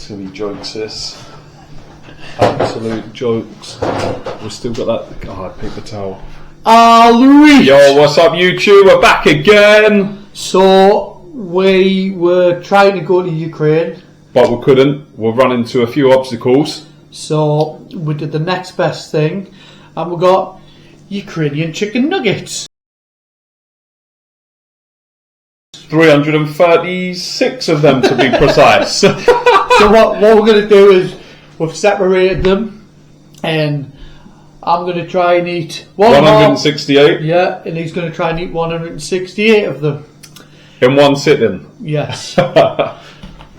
Silly jokes, this. Absolute jokes. We've still got that. Oh, paper towel. Louis! Yo, what's up, YouTube? We're back again. So, we were trying to go to Ukraine. But we couldn't. We've run into a few obstacles. So, we did the next best thing. And we got Ukrainian chicken nuggets. 336 of them, to be precise. So what we're going to do is we've separated them, and I'm going to try and eat 168? Yeah, and he's going to try and eat 168 of them. In one sitting? Yes.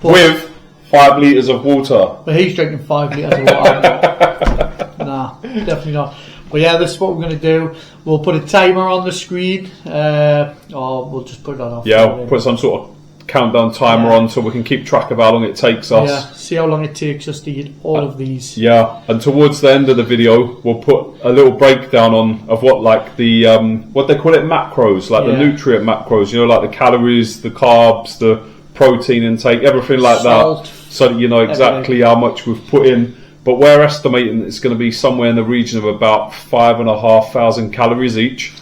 With 5 litres of water. But he's drinking 5 litres of water. Nah, definitely not. But yeah, this is what we're going to do. We'll put a timer on the screen, or we'll just put it on off. Yeah, we'll put some sort of countdown timer on so we can keep track of how long it takes us. Yeah, see how long it takes us to eat all of these. Yeah, and towards the end of the video, we'll put a little breakdown on of what, like, the what they call it, macros, like the nutrient macros. You know, like the calories, the carbs, the protein intake, everything like Salt, that, so that you know exactly how much we've put in. But we're estimating it's going to be somewhere in the region of about 5,500 calories each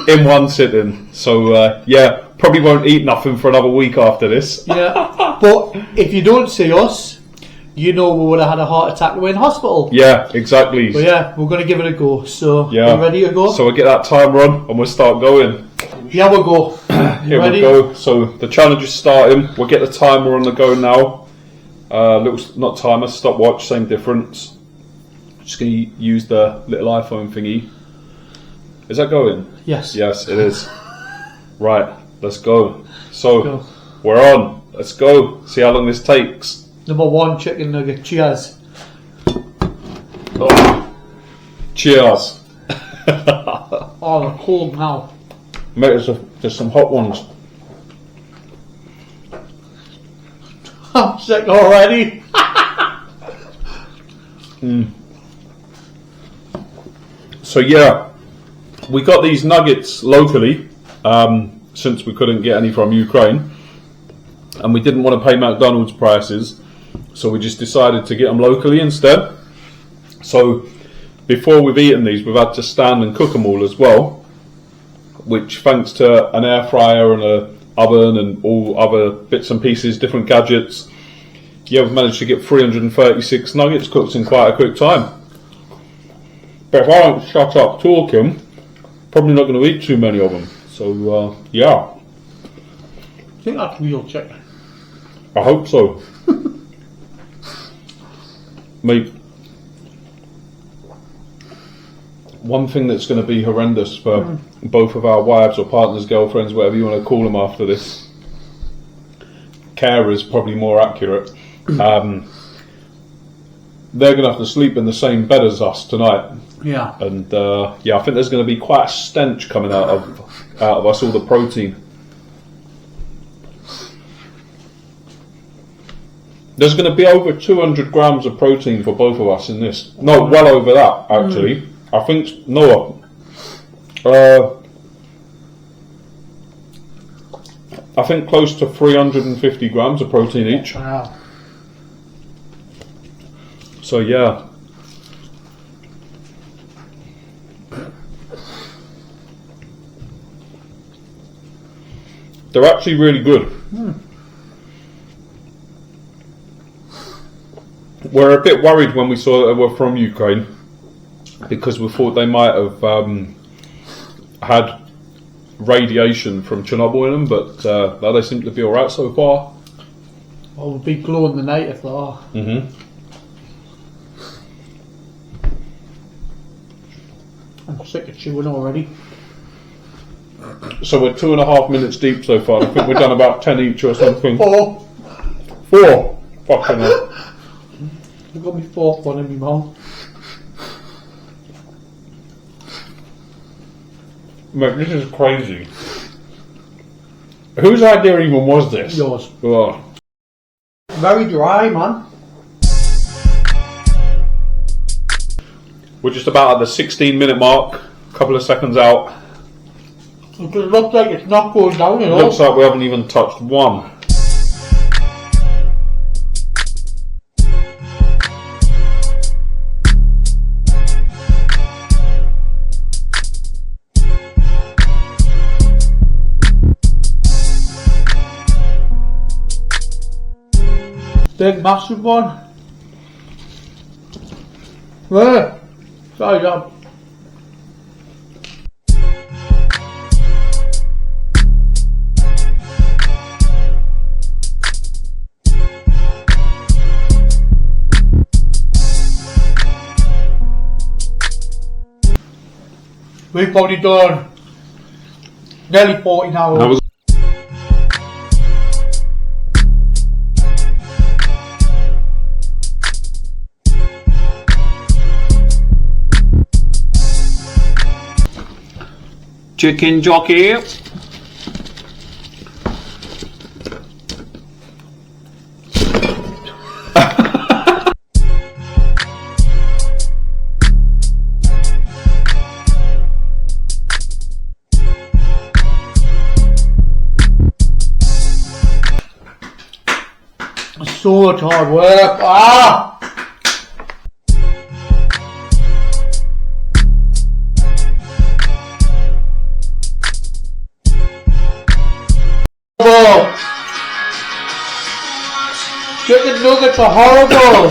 in one sitting. So yeah, probably won't eat nothing for another week after this. Yeah, but if you don't see us, you know we would have had a heart attack in hospital. Yeah, exactly. But yeah, we're going to give it a go. So, yeah. you ready to go? So we'll get that timer on and we'll start going. Here we go. Here ready? we go. So the challenge is starting. We'll get the timer on the go now. Little, not timer, stopwatch, same difference. Just going to use the little iPhone thingy. Is that going? Yes. Yes, it is. Right, let's go. So, Go. we're on. Let's go. See how long this takes. Number 1 chicken nugget. Cheers. Oh. Cheers. Oh, they're cold now. Mate, there's some hot ones. I'm sick already. So yeah, we got these nuggets locally, since we couldn't get any from Ukraine, and we didn't want to pay McDonald's prices, so we just decided to get them locally instead. So before we've eaten these, we've had to stand and cook them all as well, which, thanks to an air fryer and a oven and all other bits and pieces, different gadgets, yeah, we've managed to get 336 nuggets cooked in quite a quick time. But if I don't shut up talking, probably not going to eat too many of them. So yeah, I think that's real chicken. I hope so. Mate, one thing that's going to be horrendous for both of our wives or partners, girlfriends, whatever you want to call them after this, carers probably more accurate, they're going to have to sleep in the same bed as us tonight. Yeah. And yeah, I think there's going to be quite a stench coming out of us, all the protein. There's going to be over 200 grams of protein for both of us in this. No, well over that, actually. I think, no, I think close to 350 grams of protein each. Wow. So yeah. They're actually really good. We're a bit worried when we saw that they were from Ukraine, because we thought they might have had radiation from Chernobyl in them, but now they seem to be alright so far. Well, we'll be glowing the night if they are. I'm sick of chewing already. So we're 2.5 minutes deep so far. I think we've done about 10 each or something. 4. 4? Fucking hell. I've got my 4th one in my mouth. Mate, this is crazy. Whose idea even was this? Yours. Oh. Very dry, man. We're just about at the 16-minute mark. A couple of seconds out. It looks like it's not going down at all. Looks like we haven't even touched one. Big massive one. There. Sorry, John. We've probably done nearly 40 now. Chicken jockey. So much hard work. Ah! Chicken nuggets are horrible.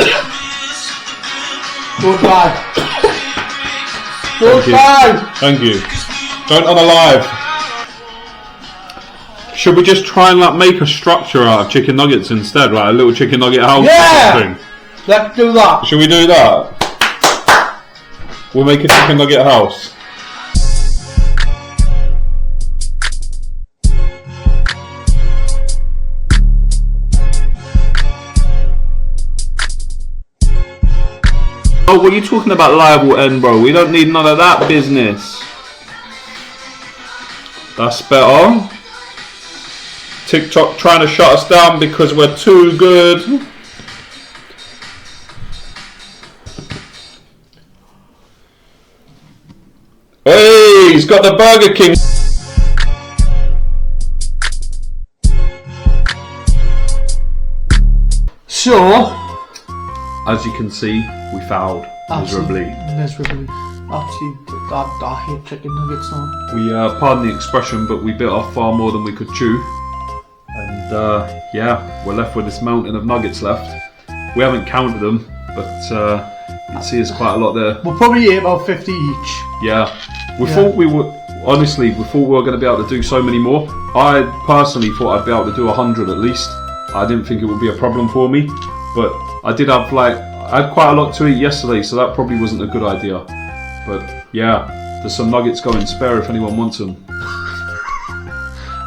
Goodbye. Goodbye. Thank you. Don't unalive. Should we just try and like make a structure out of chicken nuggets instead, like a little chicken nugget house or something? Let's do that. Should we do that? We'll make a chicken nugget house. Oh, what are you talking about liable end, bro? We don't need none of that business. That's better. TikTok trying to shut us down because we're too good. Hey, he's got the Burger King. So, as you can see, we failed miserably. Miserably. I hate chicken nuggets now. We, pardon the expression, but we bit off far more than we could chew. And yeah, we're left with this mountain of nuggets left. We haven't counted them, but you can see there's quite a lot there. We'll probably eat about 50 each. Yeah. We thought we were, honestly, we thought we were going to be able to do so many more. I personally thought I'd be able to do 100 at least. I didn't think it would be a problem for me, but I did have I had quite a lot to eat yesterday, so that probably wasn't a good idea. But yeah, there's some nuggets going spare if anyone wants them.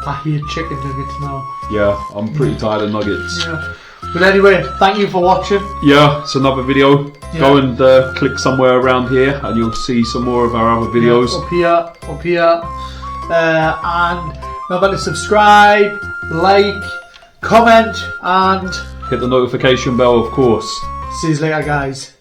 I hate chicken nuggets now. Yeah, I'm pretty tired of nuggets. Yeah. But anyway, thank you for watching. Yeah, it's another video. Yeah. Go and click somewhere around here and you'll see some more of our other videos. Yeah, up here. And remember to subscribe, like, comment and hit the notification bell, of course. See you later, guys.